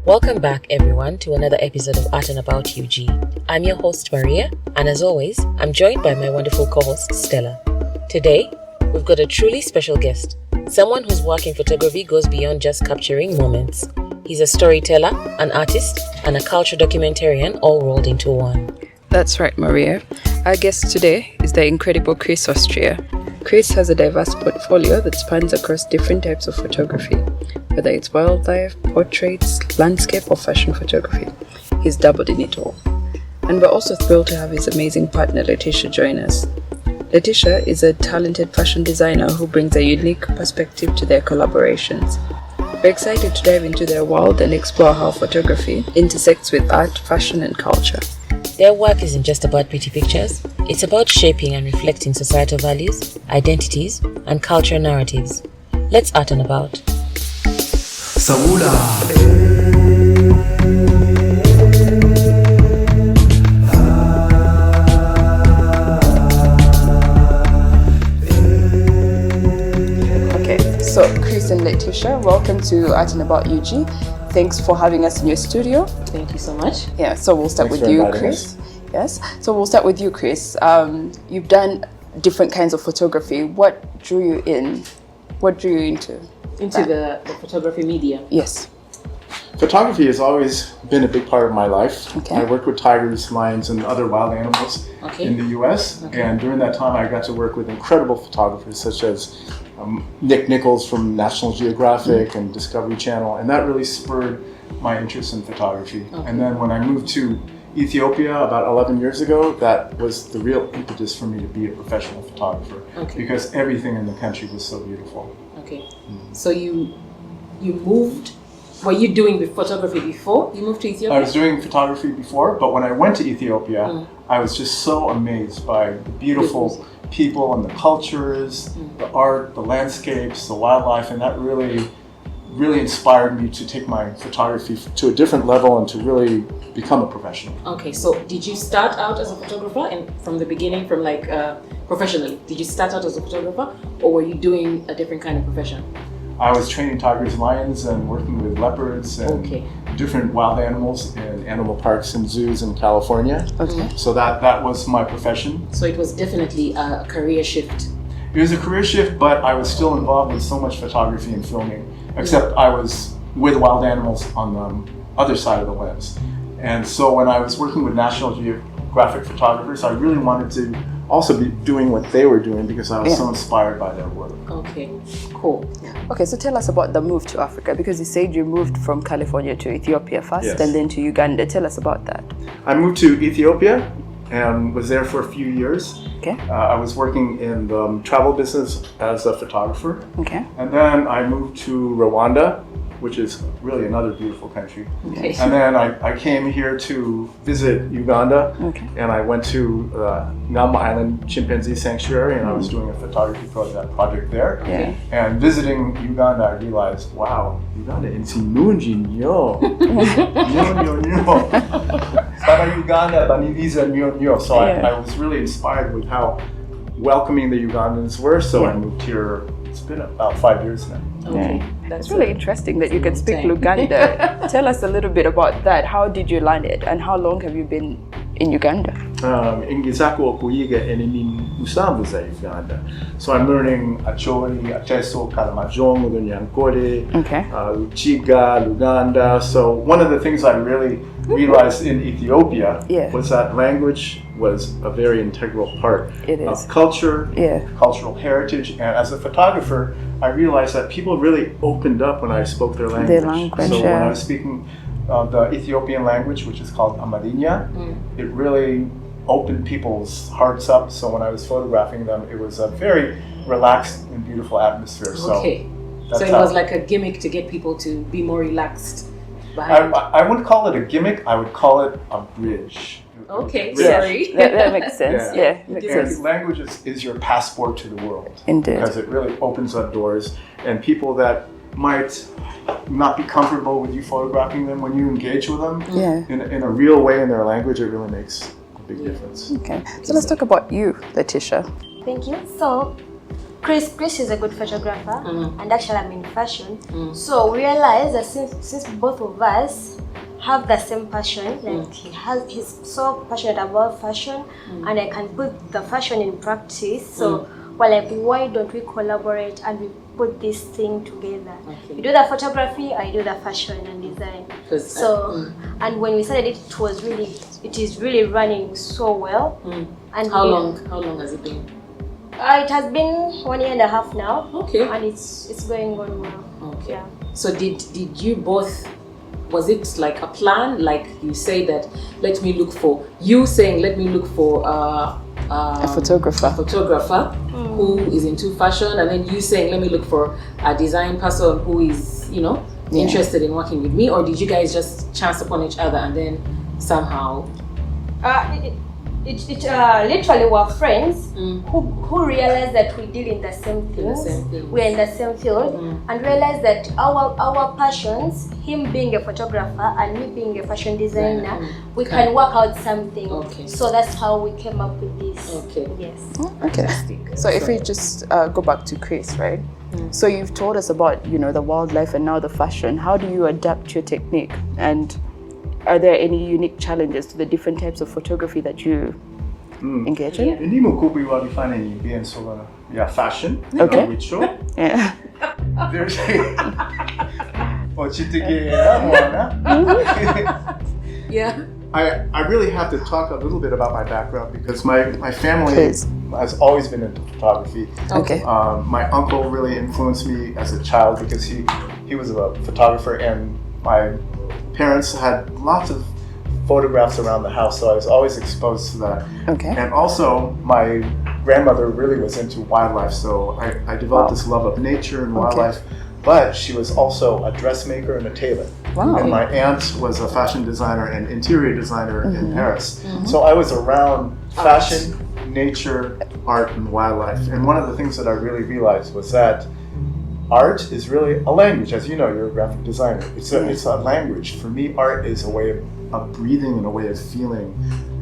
Welcome back, everyone, to another episode of Art and About UG. I'm your host, Maria, and as always, I'm joined by my wonderful co-host, Stella. Today, we've got a truly special guest, someone whose work in photography goes beyond just capturing moments. He's a storyteller, an artist, and a culture documentarian all rolled into one. That's right, Maria. Our guest today is the incredible Chris Austria. Chris has a diverse portfolio that spans across different types of photography, whether it's wildlife, portraits, landscape, or fashion photography. He's dabbled in it all. And we're also thrilled to have his amazing partner, Leticia, join us. Leticia is a talented fashion designer who brings a unique perspective to their collaborations. We're excited to dive into their world and explore how photography intersects with art, fashion, and culture. Their work isn't just about pretty pictures, it's about shaping and reflecting societal values, identities, and cultural narratives. Let's art and about. Saula. Okay, so Chris and Leticia, welcome to Art and About UG. Thanks for having us in your studio. Thank you so much. Yeah, so we'll start with you, Chris. Yes, so we'll start with you, Chris. You've done different kinds of photography. What drew you in? What drew you into the photography media? Yes. Photography has always been a big part of my life. Okay. I worked with tigers, lions, and other wild animals in the US. Okay. And during that time, I got to work with incredible photographers such as Nick Nichols from National Geographic and Discovery Channel. And that really spurred my interest in photography. Okay. And then when I moved to Ethiopia about 11 years ago, that was the real impetus for me to be a professional photographer. Okay. Because everything in the country was so beautiful. Okay. So you moved. Were you doing the photography before you moved to Ethiopia? I was doing photography before, but when I went to Ethiopia, I was just so amazed by the beautiful people and the cultures, the art, the landscapes, the wildlife, and that really inspired me to take my photography to a different level and to really become a professional. Okay, so did you start out as a photographer and from the beginning, from professionally? Did you start out as a photographer or were you doing a different kind of profession? I was training tigers and lions and working with leopards and different wild animals in animal parks and zoos in California. Okay. So that was my profession. So it was definitely a career shift. It was a career shift, but I was still involved with so much photography and filming, except I was with wild animals on the other side of the lens. And so when I was working with National Geographic photographers, I really wanted to also be doing what they were doing because I was so inspired by their work. Okay, cool. Okay, so tell us about the move to Africa, because you said you moved from California to Ethiopia first and then to Uganda. Tell us about that. I moved to Ethiopia and was there for a few years. Okay. I was working in the travel business as a photographer. Okay. And then I moved to Rwanda, which is really another beautiful country. Okay. And then I came here to visit Uganda, and I went to Ngama Island Chimpanzee Sanctuary, and I was doing a photography project there. Yeah. And visiting Uganda, I realized, wow, Uganda is nunji nyo. Nyo. Para Uganda, baniviza nyo. So I was really inspired with how welcoming the Ugandans were, so I moved here. It's been about 5 years now. Okay. That's really interesting that you can speak Luganda. Tell us a little bit about that. How did you learn it and how long have you been in Uganda? Ingizako kuyiga eninin usambuza Uganda. So I'm learning Acholi, Ateso, Kalamajongo, Lunyankore, Luchiga, Luganda. So one of the things I really realized in Ethiopia was that language was a very integral part of culture, cultural heritage, and as a photographer, I realized that people really opened up when I spoke their language. So when I was speaking the Ethiopian language, which is called Amarinya, it really opened people's hearts up. So when I was photographing them, it was a very relaxed and beautiful atmosphere. So it was like a gimmick to get people to be more relaxed. I wouldn't call it a gimmick, I would call it a bridge. Okay, sorry. That makes sense. Makes sense. Language is your passport to the world. Indeed. Because it really opens up doors, and people that might not be comfortable with you photographing them, when you engage with them in a real way in their language, it really makes a big difference. Okay, so let's talk about you, Leticia. Thank you. So Chris is a good photographer, and actually I'm in fashion. So we realized that since both of us have the same passion, like he's so passionate about fashion, and I can put the fashion in practice. So we're like, why don't we collaborate and we put this thing together? Okay. You do the photography, I do the fashion and design. So and when we started it is really running so well. And how long has it been? It has been 1.5 years now. Okay. And it's going on well. Okay. Yeah. So did you both, was it like a plan? Like you say that, let me look for a photographer who is into fashion, and then you saying let me look for a design person who is, interested in working with me? Or did you guys just chance upon each other and then somehow? It literally were friends who realized that we deal in the same things. We're in the same field, and realized that our passions, him being a photographer and me being a fashion designer, we can work out something. Okay. So that's how we came up with this. Okay. Yes. Okay. So if we just go back to Chris, right? So you've told us about the wildlife and now the fashion. How do you adapt your technique, and are there any unique challenges to the different types of photography that you engage in? Hindi mo kupi wa bifanya ni bien so fashion. Okay. Yeah. There's Yeah. I really have to talk a little bit about my background because my family has always been into photography. Okay. My uncle really influenced me as a child because he was a photographer, and my parents had lots of photographs around the house, so I was always exposed to that. Okay. And also, my grandmother really was into wildlife, so I developed this love of nature and wildlife. But she was also a dressmaker and a tailor. Wow. And my aunt was a fashion designer and interior designer in Paris. So I was around fashion, nature, art, and wildlife. And one of the things that I really realized was that art is really a language. As you know, you're a graphic designer. It's a language. For me, art is a way of breathing and a way of feeling.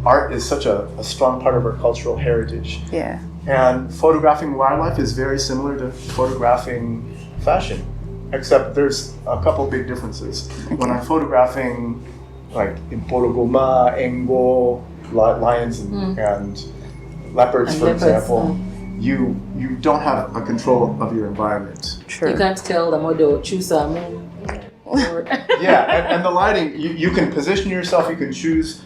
Art is such a strong part of our cultural heritage. Yeah. And photographing wildlife is very similar to photographing fashion, except there's a couple big differences. When I'm photographing, like in Porogoma, Engo, lions and leopards, for example, you don't have a control of your environment. Sure. You can't tell the model choose a and the lighting, you can position yourself, you can choose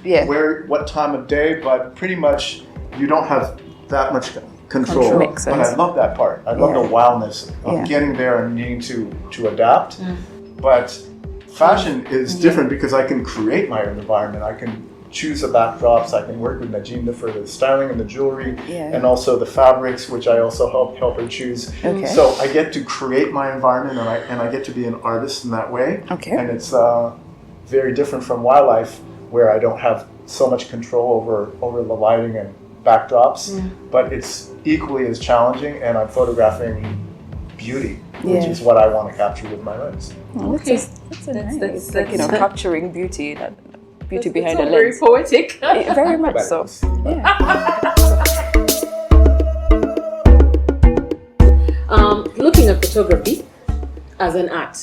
what time of day, but pretty much you don't have that much control. Makes sense. But I love that part. I love the wildness of getting there and needing to adapt. But fashion is different because I can create my own environment. I can choose the backdrops. I can work with Nagginda for the styling and the jewelry, and also the fabrics, which I also help her choose. Okay. So I get to create my environment, and I get to be an artist in that way. Okay. And it's very different from wildlife, where I don't have so much control over the lighting and backdrops, but it's equally as challenging, and I'm photographing beauty, which is what I want to capture with my lens. Okay. That's like capturing beauty. Beauty behind the lens. Very poetic. Very much so. Yeah. Looking at photography as an art,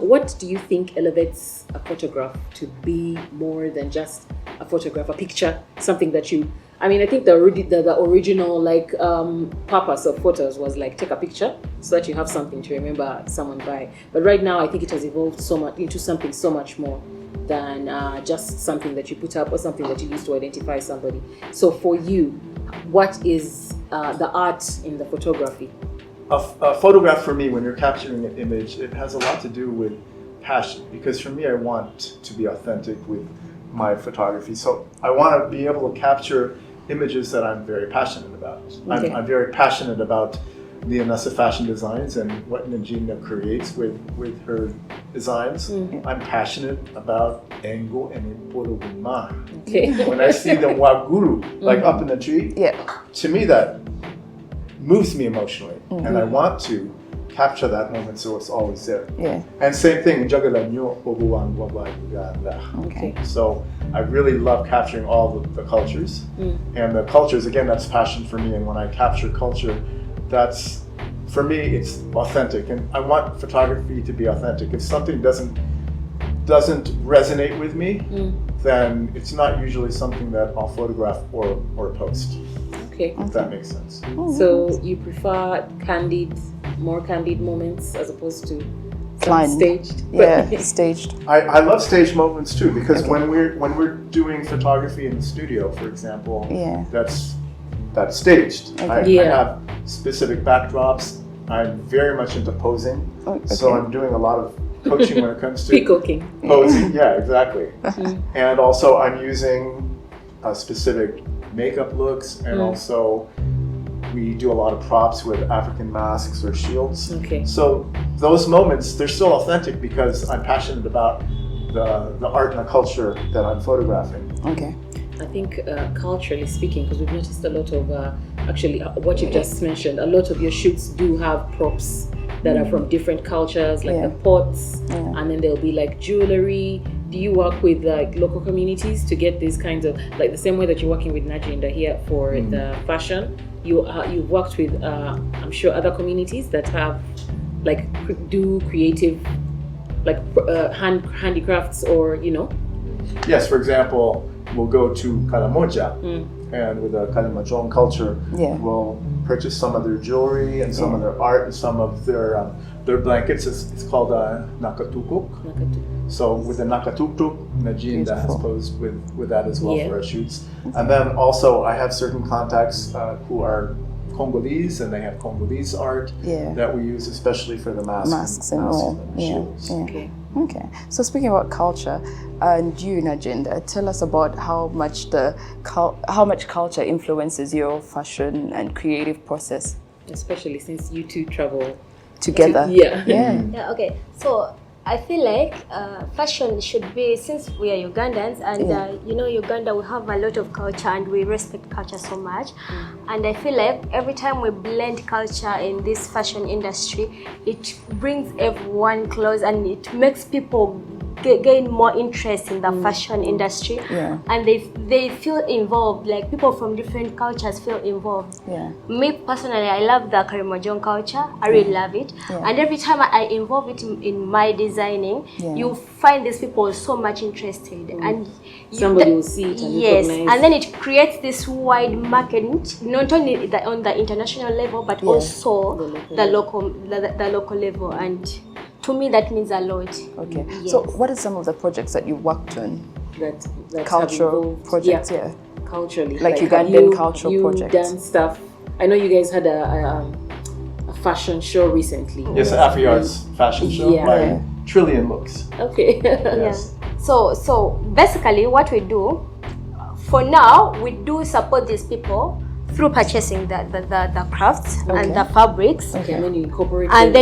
what do you think elevates a photograph to be more than just a photograph, a picture, something that you? I mean, I think the original purpose of photos was like take a picture so that you have something to remember someone by. But right now, I think it has evolved so much into something so much more than just something that you put up or something that you use to identify somebody. So for you, what is the art in the photography? A photograph for me, when you're capturing an image, it has a lot to do with passion, because for me, I want to be authentic with my photography. So I want to be able to capture images that I'm very passionate about. Okay. I'm very passionate about Leonessa fashion designs and what Nagginda creates with her designs. I'm passionate about Engo and Poroguma. Okay. When I see the waguru, like up in the tree, to me that moves me emotionally, and I want to capture that moment so it's always there. Yeah. And same thing, Uganda. Okay. So I really love capturing all the cultures. And the cultures, again, that's passion for me. And when I capture culture, that's, for me, it's authentic, and I want photography to be authentic. If something doesn't resonate with me, then it's not usually something that I'll photograph or post. Okay. If that makes sense. So you prefer more candid moments as opposed to staged? Yeah, staged. I love staged moments too, because when we're doing photography in the studio, for example, that's staged. I have specific backdrops. I'm very much into posing, so I'm doing a lot of coaching when it comes to posing. Yeah, exactly. And also I'm using specific makeup looks, and also we do a lot of props with African masks or shields. Okay. So those moments, they're still authentic because I'm passionate about the art and the culture that I'm photographing. Okay. I think culturally speaking, because we've noticed a lot of, actually what you just mentioned, a lot of your shoots do have props that are from different cultures, like the pots, and then there'll be like jewelry. Do you work with like local communities to get these kinds of, like the same way that you're working with Nagginda here for the fashion? You've worked with, I'm sure, other communities that have like do creative, like handicrafts, or Yes, for example, we'll go to Karamoja, and with the Kalimajong culture, we'll purchase some of their jewelry and some of their art and some of their blankets. It's called Nakatukuk. So with the Nakatukuk, Nagginda has posed with that as well for our shoots. And then also I have certain contacts who are Congolese, and they have Congolese art that we use especially for the masks and all. Shields. Okay. So speaking about culture, and you, Nagginda, tell us about how much culture influences your fashion and creative process, especially since you two travel together. Yeah. Okay. So I feel like fashion should be, since we are Ugandans, and Uganda, we have a lot of culture and we respect culture so much. And I feel like every time we blend culture in this fashion industry, it brings everyone close and it makes people gain more interest in the fashion industry, and they feel involved, like people from different cultures feel involved. Me personally, I love the Karimojong culture. I really love it, and every time I involve it in my designing, you find these people so much interested, and somebody will see it and recognize. And then it creates this wide market, not only on the international level, but also the local level, and to me, that means a lot. Okay. So what are some of the projects that you worked on? That cultural projects, culturally. Like Ugandan cultural projects. You've done stuff. I know you guys had a fashion show recently. Yes, AfriArts fashion show. Like Trillion Looks. Okay. Yes. So basically what we do, for now, we do support these people through purchasing the crafts and the fabrics. Okay, and then you incorporate and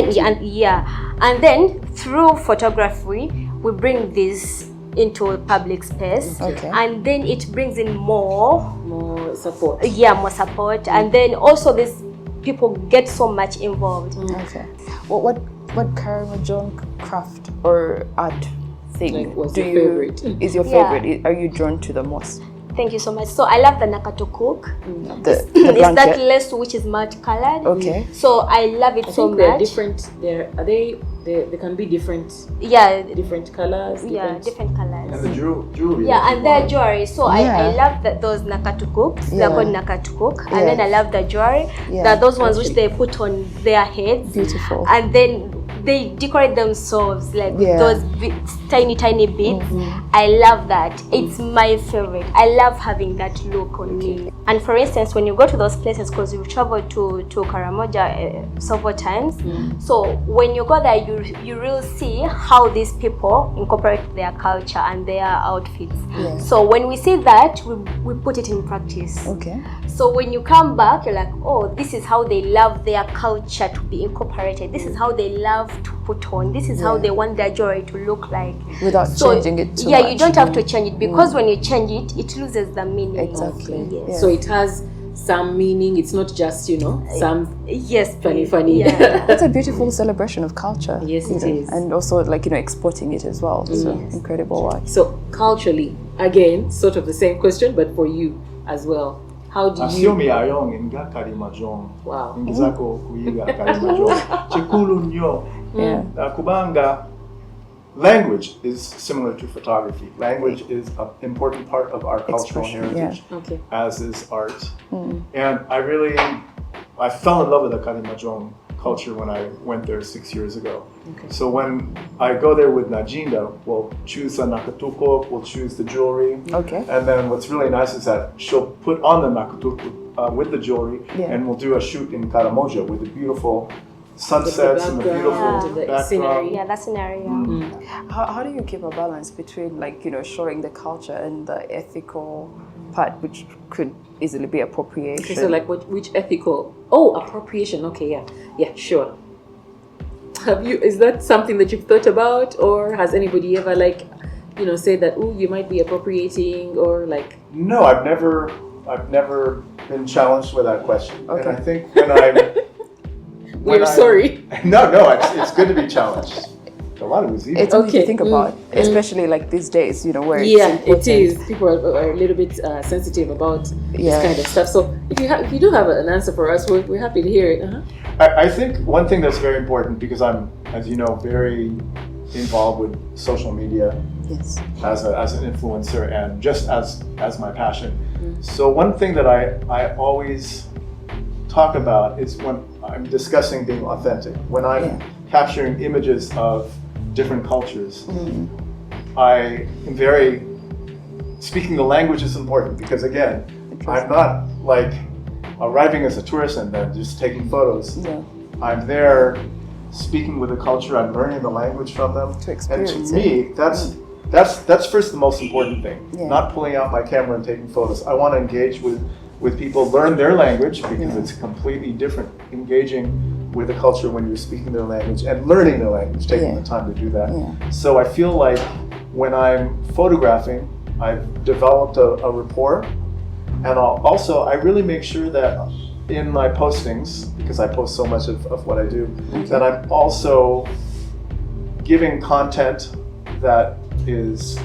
then through photography we bring this into a public space, and then it brings in more support. More support, and then also these people get so much involved. Okay. What Karimojong craft or art thing is your favorite? Are you drawn to the most? Thank you so much. So I love the Nakatukuk. The it's that lace which is multicolored. Okay. So I love it so much. They're different. They can be different. Different colors. Different colors. And the jewelry. And their jewelry. So I love those Nakatukuks. They're called Nakatukuk. And then I love the jewelry. Those ones which they put on their heads. Beautiful. And then they decorate themselves like with those tiny beads. I love that. It's my favorite. I love having that look on me. And for instance, when you go to those places, because we've traveled to Karamoja several times, so when you go there, you really see how these people incorporate their culture and their outfits. So when we see that, we put it in practice. Okay. So when you come back, you're like, oh, this is how they love their culture to be incorporated. This is how they love to put on. This is how they want their jewelry to look like. Without changing it too much. You don't have to change it, because when you change it, it loses the meaning. Exactly. So it has some meaning. It's not just, some funny. It's a beautiful celebration of culture. Yes, it is. And also exporting it as well. So incredible work. So culturally, again, sort of the same question, but for you as well. How do Asio you? mi ayong inga karimajong. Wow. Ingizako kuiga karimajong. Chikulu nyo. Kubanga. Language is similar to photography. Language is an important part of our cultural heritage, as is art. And I fell in love with the Karimajong culture when I went there 6 years ago. So when I go there with Nagginda, we'll choose a nakatuko, we'll choose the jewelry. And then what's really nice is that she'll put on the nakatuko with the jewelry, and we'll do a shoot in Karamoja with the beautiful sunsets and the beautiful background. Scenery. Yeah, that scenario. How do you keep a balance between showing the culture and the ethical part, which could easily be appropriation? Okay, so like which ethical? Oh, appropriation. Okay, yeah, sure. Is that something that you've thought about, or has anybody ever said that you might be appropriating, or like? No, I've never been challenged with that question. And I think when sorry. No, it's good to be challenged. A lot of it is easy. It's easy to think about, especially like these days, where it is. People are a little bit sensitive about this kind of stuff. So if you do have an answer for us, we're happy to hear it. I think one thing that's very important, because I'm, as you know, very involved with social media as an influencer, and just as my passion. So one thing that I always talk about is when I'm discussing being authentic. When I'm capturing images of different cultures, I am speaking the language is important, because again, I'm not like arriving as a tourist and then just taking photos. I'm there speaking with the culture, I'm learning the language from them. And to me, that's first the most important thing. Not pulling out my camera and taking photos. I want to engage with people, learn their language, because it's completely different engaging with the culture when you're speaking their language and learning their language, taking the time to do that. So I feel like when I'm photographing, I've developed a rapport, and I really make sure that in my postings, because I post so much of what I do, that I'm also giving content that is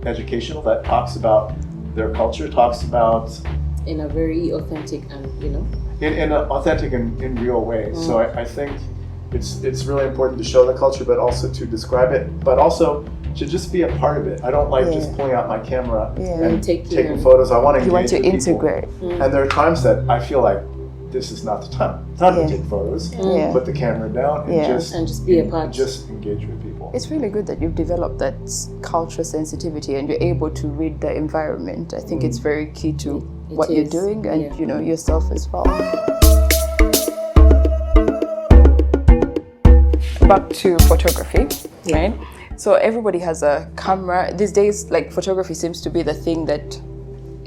educational, that talks about their culture, talks about in a very authentic and in an authentic and in real way. So I think it's really important to show the culture, but also to describe it, but also to just be a part of it. I don't like just pulling out my camera and taking photos. I want to engage with integrate. And there are times that I feel like this is not the time to take photos. Put the camera down and just be a part. Just engage with people. It's really good that you've developed that cultural sensitivity and you're able to read the environment. I think it's very key to what you're doing and yourself as well. Back to photography, right? So everybody has a camera. These days, like, photography seems to be the thing that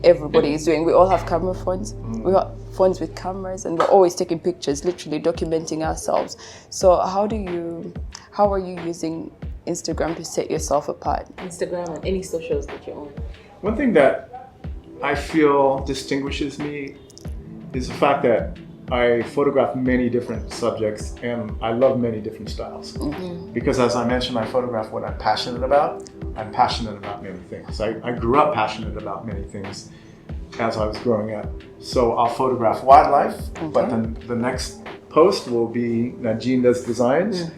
everybody is doing. We all have camera phones. We have phones with cameras, and we're always taking pictures, literally documenting ourselves. So how are you using Instagram to set yourself apart? Instagram and any socials that you own. One thing that I feel distinguishes me is the fact that I photograph many different subjects and I love many different styles. Because as I mentioned, I photograph what I'm passionate about. I'm passionate about many things. I grew up passionate about many things as I was growing up. So I'll photograph wildlife, but then the next post will be Nagginda's designs.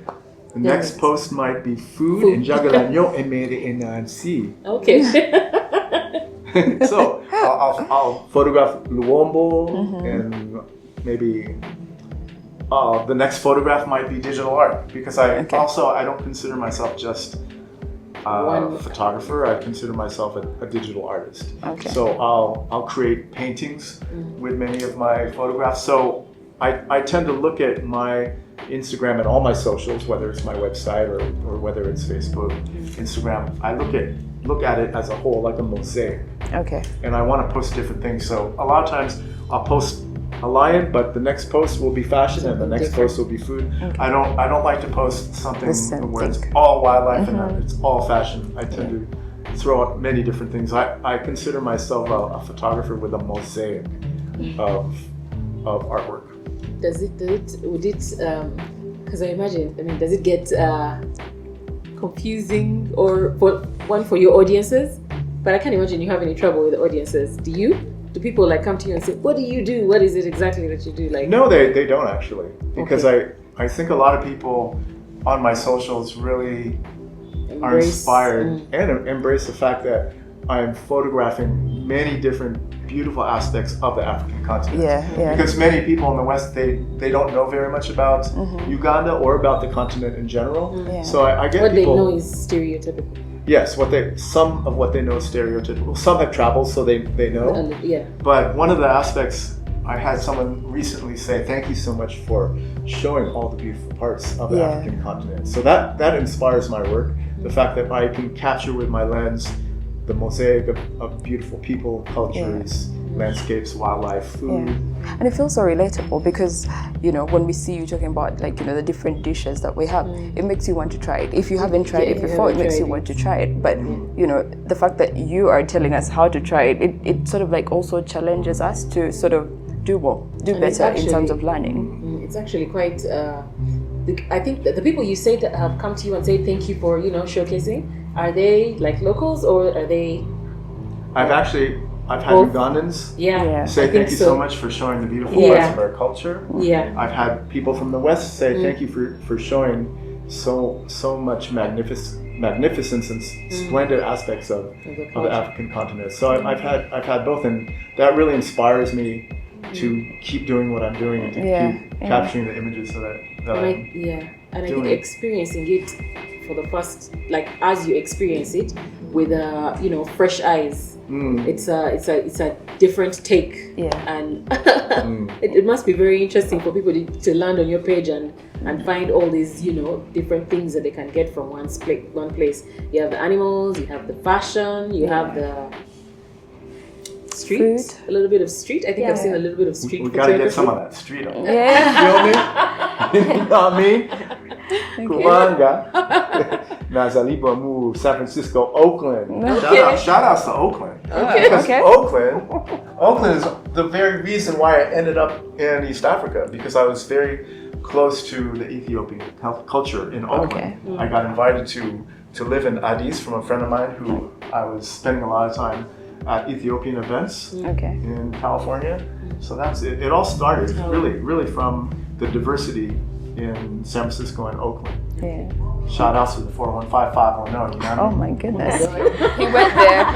The next post might be food and Jagalanyo Emere Enansi. Okay. So I'll photograph Luombo and maybe the next photograph might be digital art, because I don't consider myself just a photographer. I consider myself a digital artist. So I'll create paintings with many of my photographs. So I tend to look at my Instagram and all my socials, whether it's my website or whether it's Facebook, Instagram. I look at it as a whole, like a mosaic. And I want to post different things. So a lot of times I'll post a lion, but the next post will be fashion and the next post will be food. I don't like to post something where it's all wildlife and it's all fashion. I tend to throw out many different things. I consider myself a photographer with a mosaic of artwork. Does it because I imagine, does it get confusing or for your audiences? But I can't imagine you have any trouble with the audiences. Do you? do people like come to you and say, what do you do? What is it exactly that you do? Like, no, they don't actually, because I think a lot of people on my socials really are inspired and embrace the fact that I'm photographing many different beautiful aspects of the African continent. Because many people in the West, they don't know very much about Uganda or about the continent in general. So I get what people, they know is stereotypical. Yes, some of what they know is stereotypical. Some have traveled, so they know. But one of the aspects, I had someone recently say, thank you so much for showing all the beautiful parts of the African continent. So that inspires my work. The fact that I can capture with my lens the mosaic of beautiful people, cultures, landscapes, wildlife, food. And it feels so relatable because, when we see you talking about the different dishes that we have, it makes you want to try it. If you haven't tried it before, it makes you want to try it. But, the fact that you are telling us how to try it, it sort of also challenges us to sort of do better in terms of learning. It's actually quite, I think the people you say that have come to you and say thank you for, showcasing, are they like locals or are they? I've had Ugandans say thank you so much for showing the beautiful parts of our culture. I've had people from the West say thank you for showing so much magnificence and splendid aspects of the African continent. So I've had both, and that really inspires me to keep doing what I'm doing and to keep capturing the images so that and I think experiencing it for the first, as you experience it with fresh eyes, it's a different take, and it must be very interesting for people to land on your page and find all these different things that they can get from one place. You have the animals, you have the fashion, you have the street, a little bit of street. I think I've seen a little bit of street. We gotta get some of that street on. Feel me? You know what I mean? Kumanga, Nazaliba move, San Francisco, Oakland. Shout outs to Oakland. Because Oakland is the very reason why I ended up in East Africa, because I was very close to the Ethiopian culture in Oakland. I got invited to live in Addis from a friend of mine who I was spending a lot of time at Ethiopian events in California. So that's it. It all started really from the diversity in San Francisco and Oakland. Shout outs to the 415-510, you know? Oh my goodness. He went there.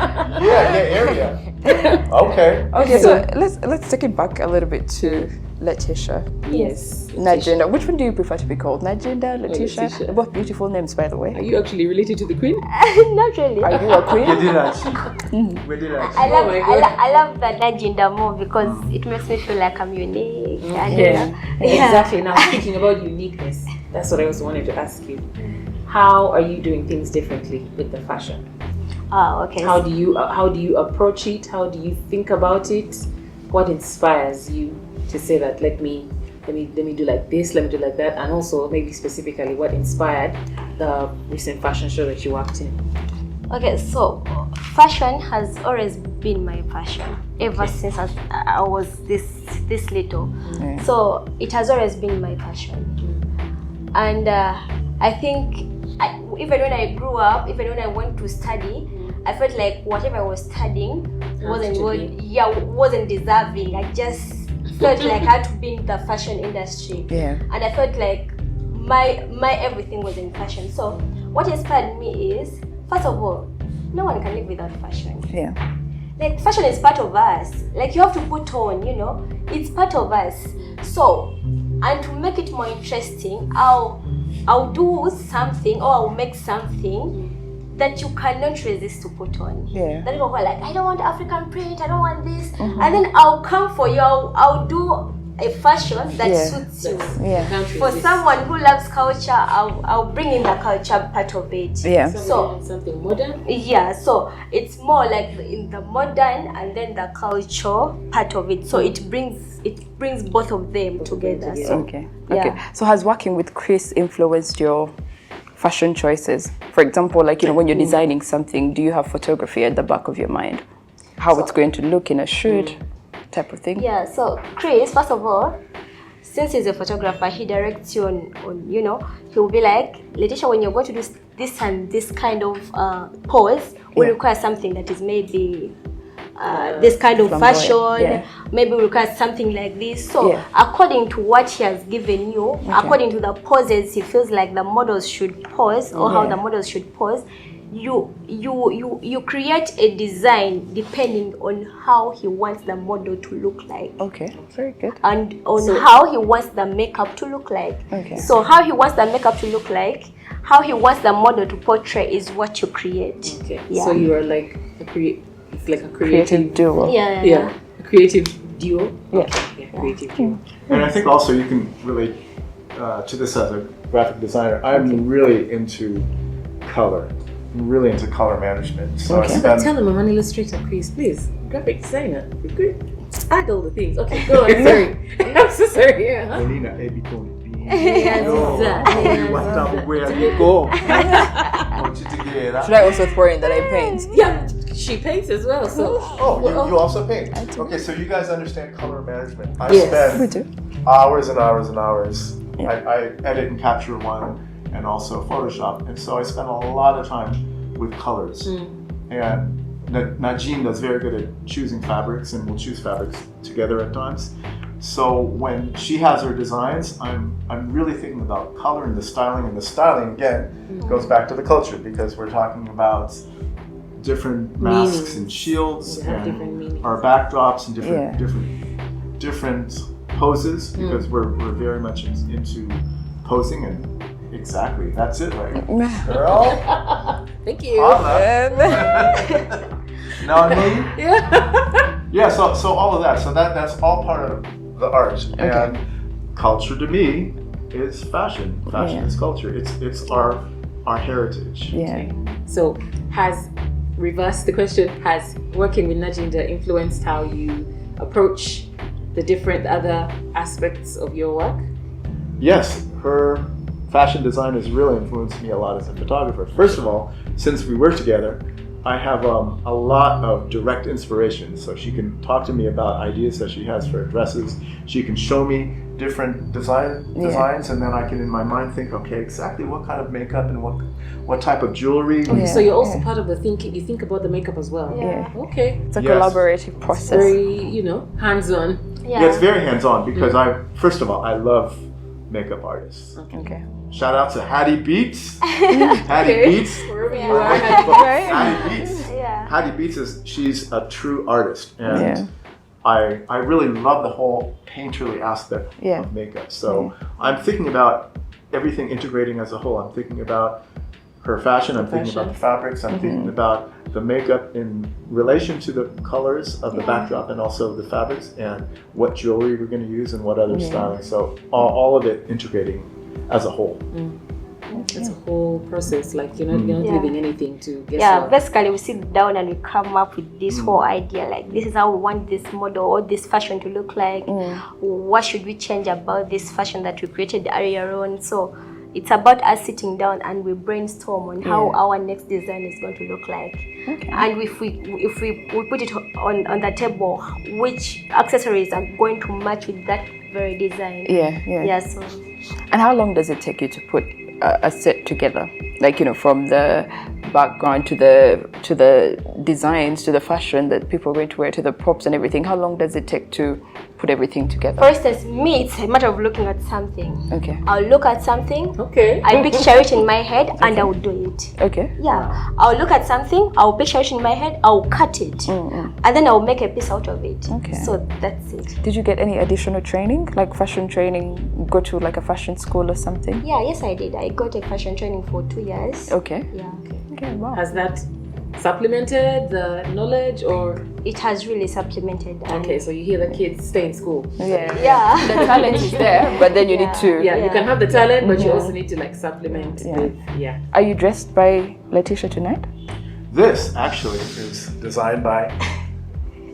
Area. Okay, so let's take it back a little bit to Leticia. Yes. Nagginda. Which one do you prefer to be called? Nagginda, Leticia? They're both beautiful names, by the way. Are you actually related to the Queen? Not really. Are you a queen? We did actually. I love the Nagginda more because it makes me feel like I'm unique. Exactly. Now, speaking about uniqueness, that's what I also wanted to ask you. How are you doing things differently with the fashion? Okay. How do you approach it? How do you think about it? What inspires you to say that let me do like this, let me do like that, and also maybe specifically what inspired the recent fashion show that you worked in? Okay, so fashion has always been my passion ever since I was this little. So it has always been my passion, and I think even when I grew up, even when I went to study, I felt like whatever I was studying wasn't deserving. I just felt like I had to be in the fashion industry, and I felt like my everything was in fashion. So what inspired me is, first of all, no one can live without fashion. Like fashion is part of us. Like you have to put on, it's part of us. So, and to make it more interesting, I'll do something or I'll make something that you cannot resist to put on. That people are like, I don't want African print, I don't want this. And then I'll come for you, I'll do a fashion that suits you. For someone who loves culture, I'll bring in the culture part of it. So something modern. So it's more like in the modern and then the culture part of it. So it brings both of them together. So, So has working with Chris influenced your fashion choices? For example, when you're designing something, do you have photography at the back of your mind? How it's going to look in a shoot? Type of thing. So Chris, first of all, since he's a photographer, he directs you on he'll be like, Leticia, when you're going to do this and this kind of pose, will require something that is maybe this kind of flamboyant, fashion, maybe requires something like this. So according to what he has given you, according to the poses he feels like the models should pose, or how the models should pose, you create a design depending on how he wants the model to look like. Okay, very good. And on how he wants the makeup to look like. Okay. So how he wants the makeup to look like, how he wants the model to portray is what you create. Okay. Yeah. So you are like it's like a creative duo. Yeah. A creative duo. Yeah. Okay. Creative duo. And I think also you can relate to this as a graphic designer. I'm really into color. I'm really into color management. So I spend... Tell them I'm an illustrator, please. Graphic designer. Great. Add all the things. Okay, go on. Sorry. I'm so sorry. Yeah. Should I also throw in that I paint? Yeah, she paints as well. So. You also paint? Okay, so you guys understand color management. I We do. spend hours and hours and hours. I edit and capture one, and also Photoshop, and so I spend a lot of time with colors. And Nagginda is very good at choosing fabrics, and we'll choose fabrics together at times. So when she has her designs, I'm really thinking about color and the styling again goes back to the culture, because we're talking about different masks and shields and our backdrops and different poses, because we're very much into posing, and exactly that's it, right, girl? Thank you. Know what I mean? Yeah. So all of that. So that's all part of the art. And culture to me is fashion. Fashion is culture. It's our heritage. Yeah. So reverse the question, has working with Nagginda influenced how you approach the different other aspects of your work? Yes, her fashion design has really influenced me a lot as a photographer. First of all, since we work together, I have a lot of direct inspiration. So she can talk to me about ideas that she has for dresses. She can show me different designs, and then I can in my mind think, okay, exactly what kind of makeup and what type of jewelry. So you're also part of the thinking. You think about the makeup as well. Yeah. Okay. It's a collaborative process. Very, hands-on. Yeah, it's very hands-on, because first of all, I love makeup artists. Okay. Shout out to Hattie Beats. Hattie Beats. Wherever you are, Hattie Beats. Yeah. Hattie Beats she's a true artist, and I really love the whole painterly aspect of makeup. So I'm thinking about everything integrating as a whole. I'm thinking about her fashion. I'm thinking about the fabrics. I'm thinking about the makeup in relation to the colors of the backdrop, and also the fabrics, and what jewelry we're going to use and what other styling. So all of it integrating as a whole. It's a whole process. Like you're not leaving anything to guess. Yeah, basically we sit down and we come up with this whole idea. Like, this is how we want this model or this fashion to look like. What should we change about this fashion that we created earlier on? So it's about us sitting down and we brainstorm on how our next design is going to look like. And if we put it on the table, which accessories are going to match with that very design. Yeah. So. And how long does it take you to put a set together? Like, from the background to the designs, to the fashion that people are going to wear, to the props and everything. How long does it take to put everything together? For instance, me, it's a matter of looking at something. Okay. I'll look at something. Okay. I picture it in my head and I will do it. Okay. Yeah. I'll look at something, I'll picture it in my head, I'll cut it. And then I'll make a piece out of it. Okay. So that's it. Did you get any additional training, like fashion training, go to like a fashion school or something? Yeah, yes I did. I got a fashion training for 2 years. Okay. Yeah. Okay, wow. Has that supplemented the knowledge, or? It has really supplemented. Okay, so you hear the kids stay in school. Yeah. The talent is there, but then you need to. Yeah, you can have the talent, but you also need to supplement with. Are you dressed by Leticia tonight? This actually is designed by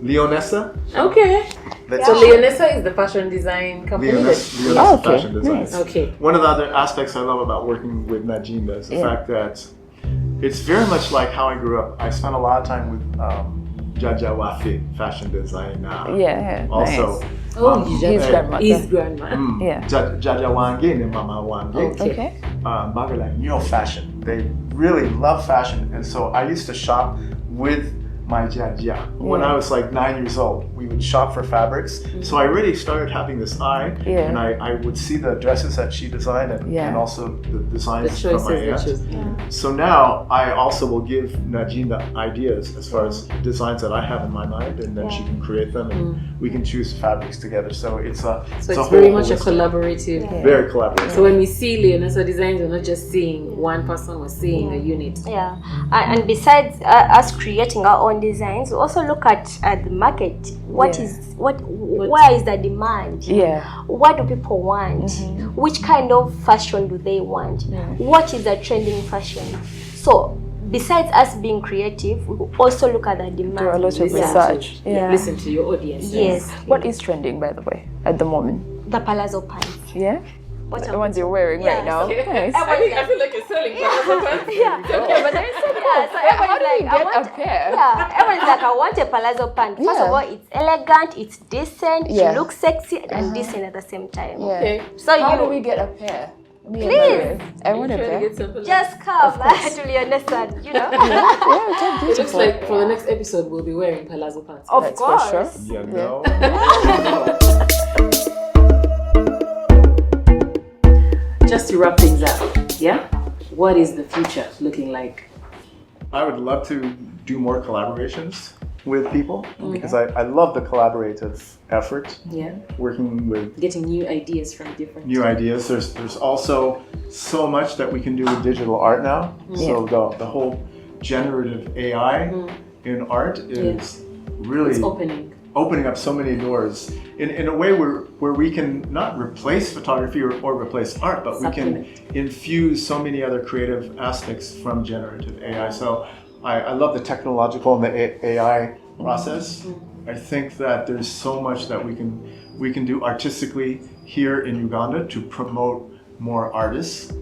Leonessa. Okay. So Leonessa is the fashion design company. Leonessa Fashion Design. Nice. Okay. One of the other aspects I love about working with Nagginda is the fact that it's very much like how I grew up. I spent a lot of time with Jaja Wafi, fashion design. Also, nice. His grandmother. His grandma. Jaja Wange and Mama Wange. Okay. Like neo fashion. They really love fashion, and so I used to shop with my Kyanja. When I was like 9 years old, we would shop for fabrics. So I really started having this eye, and I would see the dresses that she designed and also the designs from my aunt. So now I also will give Nagginda ideas as far as designs that I have in my mind, and then she can create them, and we can choose fabrics together. So it's very much a collaborative. Very collaborative. So when we see Leonessa designs, we're not just seeing one person, we're seeing a unit. Yeah, and besides us creating our own designs, we also look at the market. Where is the demand? What do people want? Which kind of fashion do they want? What is the trending fashion? So besides us being creative, we also look at the demand. Do a lot of research. Listen to your audience. Yes. What is trending, by the way, at the moment? The palazzo pants. Yeah. The ones you're wearing right now. Nice. I feel like you're selling palazzo pants. But there is so how do you get a pair? Everyone's like, I want a palazzo pant. First of all, it's elegant, it's decent, you look sexy and decent at the same time. Okay. So how do we get a pair? Please. I want a pair. Just come to Leonessa, you know. It looks like for the next episode we'll be wearing palazzo pants. Of course. For sure. Just to wrap things up, what is the future looking like? I would love to do more collaborations with people because I love the collaborative effort. Working with getting new ideas from different ideas. There's also so much that we can do with digital art now. So the whole generative AI in art is really opening up so many doors in a way where we can not replace photography or replace art, but we can infuse so many other creative aspects from generative AI. So I love the technological and the AI process. I think that there's so much that we can do artistically here in Uganda to promote more artists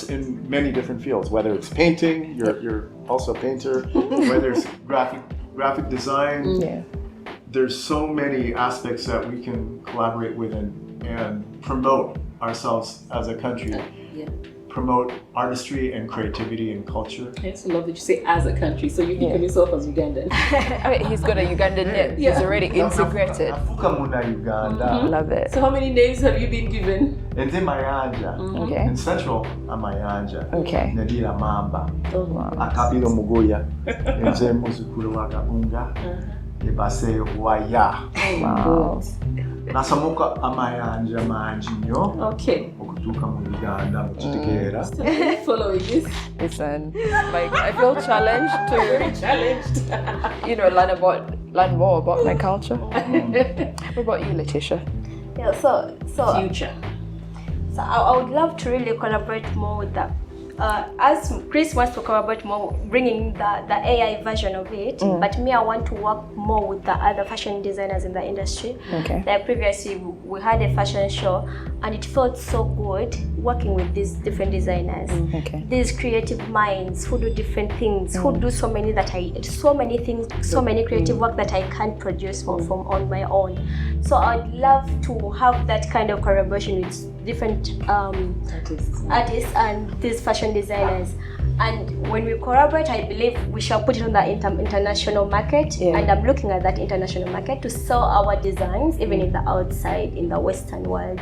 in many different fields, whether it's painting, you're also a painter, whether it's graphic design. There's so many aspects that we can collaborate with and promote ourselves as a country. Promote artistry and creativity and culture. I also love that you say as a country, so you think of yourself as Ugandan. I mean, he's got a Ugandan name. He's already integrated. Love it. So how many names have you been given? And then Mayanja. Okay. In Central, I'm Mayanja. Okay. Nadira Mamba. Wow. Akapilo Mugoya. And then Muzukuru Wakaunga. Ebase Waya. Wow. Nasamuka Amayanja Manjinyo. Okay. Okutuka mu Uganda mu Kitegeera. Following this. Listen, like I feel challenged to learn more about my culture. What about you, Leticia? Yeah, so future. So I would love to really collaborate more with that. As Chris wants to collaborate more, bringing the AI version of it, but me, I want to work more with the other fashion designers in the industry. Okay. Like previously, we had a fashion show, and it felt so good working with these different designers. Okay. These creative minds who do different things, who do so many creative work that I can't produce from on my own. So I'd love to have that kind of collaboration with different artists and these fashion designers. And when we collaborate, I believe we shall put it on the international market. And I'm looking at that international market to sell our designs even in the outside, in the Western world.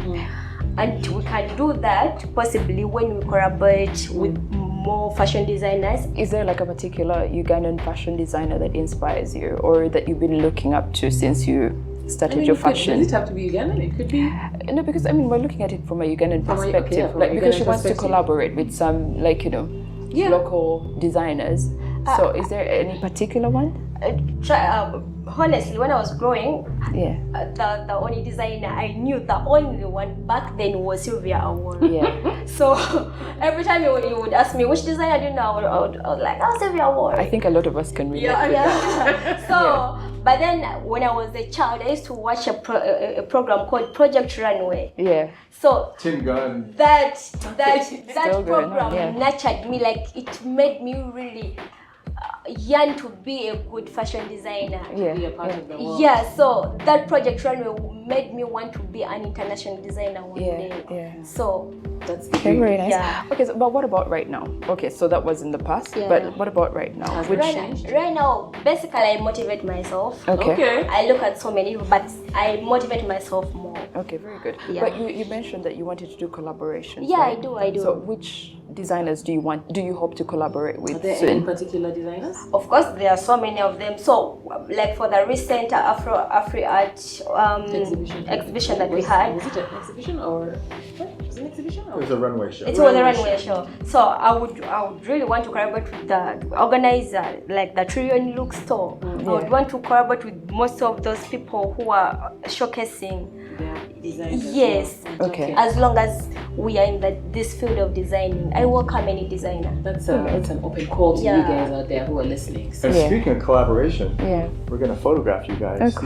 And we can do that possibly when we collaborate with more fashion designers. Is there like a particular Ugandan fashion designer that inspires you or that you've been looking up to since you started your fashion? Does it have to be Ugandan? It could be. No, because I mean we're looking at it from a Ugandan perspective. Because she wants to collaborate with some local designers. So is there any particular one? Honestly, when I was growing, the only designer I knew, the only one back then was Sylvia Award. So every time you would ask me which designer do you know, I would like, Sylvia Award. I think a lot of us can relate with that. So, but then when I was a child, I used to watch a program called Project Runway. So Tim Gunn. That program nurtured me. Like it made me really. yearn to be a good fashion designer. Be a part of the world. Yeah, so that project runway made me want to be an international designer one day. Yeah. So That's the Okay, very nice. Yeah. Okay, so, but what about right now? Okay, so that was in the past, Yeah. but what about right now? Has Which, right now, basically I motivate myself. okay. I look at so many, but I motivate myself more. Okay, very good. Yeah. But you mentioned that you wanted to do collaborations. Yeah, right? I do. So which designers do you hope to collaborate with Are there soon? any particular designers? Of course, there are so many of them. So, like for the recent Afro art exhibition that we had, Was it an exhibition or what? Was it an exhibition It or? was a runway show. it was a runway show. So I would really want to collaborate with the organizer, like the Trillion Look store. I would want to collaborate with most of those people who are showcasing. Designers as Yes. well. Okay. As long as we are in this field of designing, I welcome any designer. That's an open call to you Yeah. guys out there who are listening. So And Yeah. speaking of collaboration, Yeah. we're gonna photograph you guys.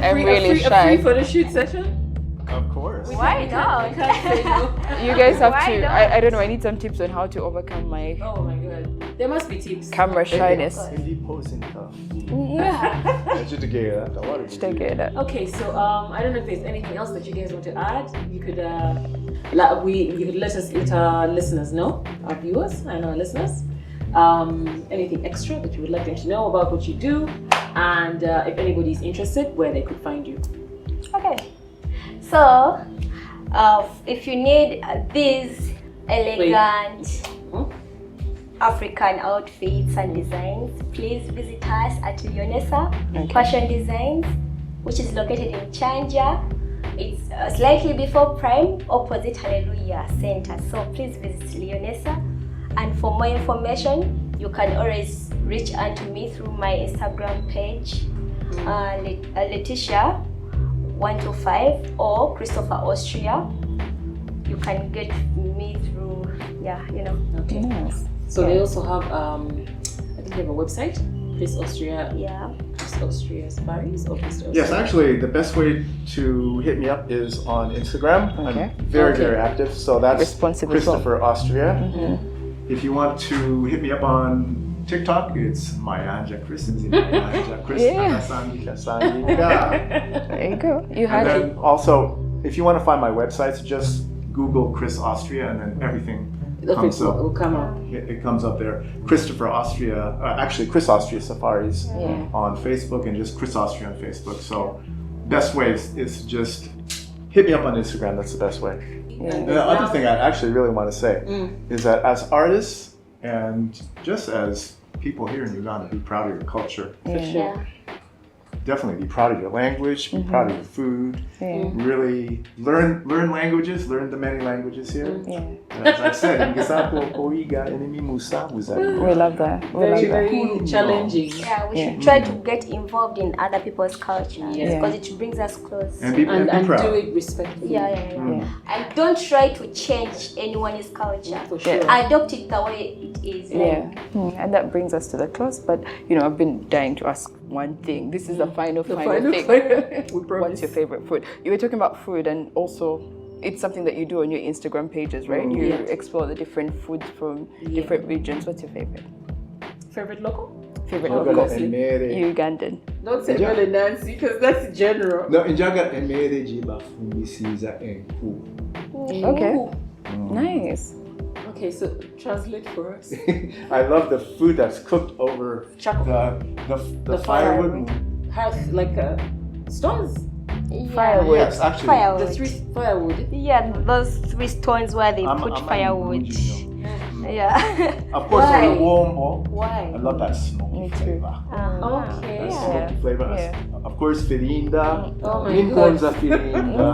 I'm really a shy. free photo shoot session? Of course. Why not? You guys have Why to. not? I don't know. I need some tips on how to overcome my Oh my god. There must be tips. camera shyness. Hindi posing tough. Yeah. Just to get that. Take it. Okay, so I don't know if there's anything else that you guys want to add. You could you could let our listeners know, our viewers and our listeners, anything extra that you would like them to know about what you do, and if anybody's interested, where they could find you. Okay. So, if you need these elegant African outfits and designs, please visit us at Leonessa Fashion Designs, which is located in Kyanja. It's slightly before Prime, opposite Hallelujah Center. So please visit Leonessa. And for more information, you can always reach out to me through my Instagram page, Leticia 125 or Christopher Austria. You can get me through, Okay. Nice. So they also have I think they have a website, Chris Austria. Yeah. Chris Austria Safaris or Chris Austria. Yes, actually, the best way to hit me up is on Instagram. Okay. I'm very active. So that's Responsive as well. Christopher Austria. If you want to hit me up on TikTok, it's Mayanja Chris. Mayanja Chris. Yeah. There you go. You had And it. then also, if you want to find my websites, just Google Chris Austria and then everything comes up. will come up. It comes up there. Christopher Austria, actually Chris Austria Safaris on Facebook and just Chris Austria on Facebook. So best way is just hit me up on Instagram. That's the best way. And the other thing I actually really want to say is that as artists and just as people here in Uganda, be proud of your culture. For sure. Definitely be proud of your language, be proud of your food. Really learn languages, learn the many languages here. And as I said, We love that. Very challenging. Yeah, we should try to get involved in other people's culture because it brings us close. And be And proud. do it respectfully. Yeah. And don't try to change anyone's culture. For sure. Adopt it the way it is. And that brings us to the close. But I've been dying to ask one thing. This is the final thing. We promise. What's your favorite food? You were talking about food, and also it's something that you do on your Instagram pages, right? You explore the different foods from different regions. What's your favorite? Favorite local? Favorite Njaga local? emmere. Ugandan. Don't say Mel Nancy because that's general. No, njaga emmere gye bafumisiza enku. Okay. Nice. Okay, so translate for us. I love the food that's cooked over Charcoal. the firewood. Has like stones. Firewood. Yes, actually. Firewood. The three firewood. Yeah, those 3 stones where they put firewood. Yeah. Of course, Why? on the warm bowl. Why? I love that smoky Me too. flavor. Okay. That Yeah. smoky flavor. Yeah. Of course, firinda. Oh my Ninkonza firinda.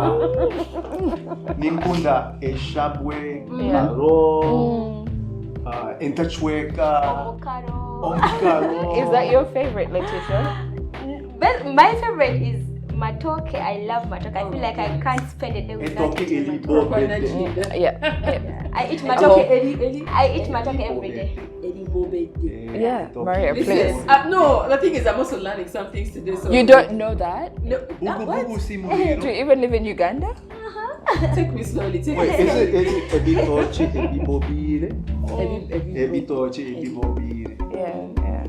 Ninkunda eshabwe, karo, intachweka, omukaro. Is that your favorite, Leticia? My favorite is matoke. I love matoke. I feel like I can't spend a day without Etoke eating matoke. elibo Proper bede. Nagginda. Yeah. I eat matoke. I eat matoke every day. Yeah, Maria, please. Listen, no, the thing is, I'm also learning some things today. So You don't know that? No, Bugu what? bugu si Do muliro. you even live in Uganda? Take me slowly. Take Wait, me is it ebitoche ebibobile? Ebitoche, ebibobiri. Yeah.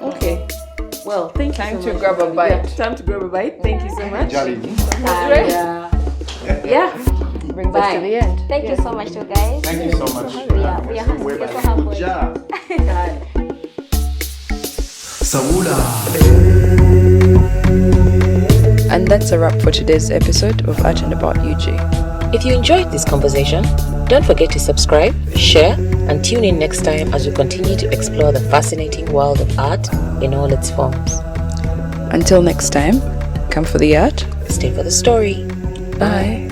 Okay. Well, thank you Time so to much. grab a bite. Yeah, time to grab a bite. Thank you so much. Jolly. Yeah. Brings us to the end. Thank you so much, you guys. Thank you so much. We are so humble. Good job. And that's a wrap for today's episode of Art and About UG. If you enjoyed this conversation, don't forget to subscribe, share, and tune in next time as we continue to explore the fascinating world of art in all its forms. Until next time, come for the art. Stay for the story. Bye.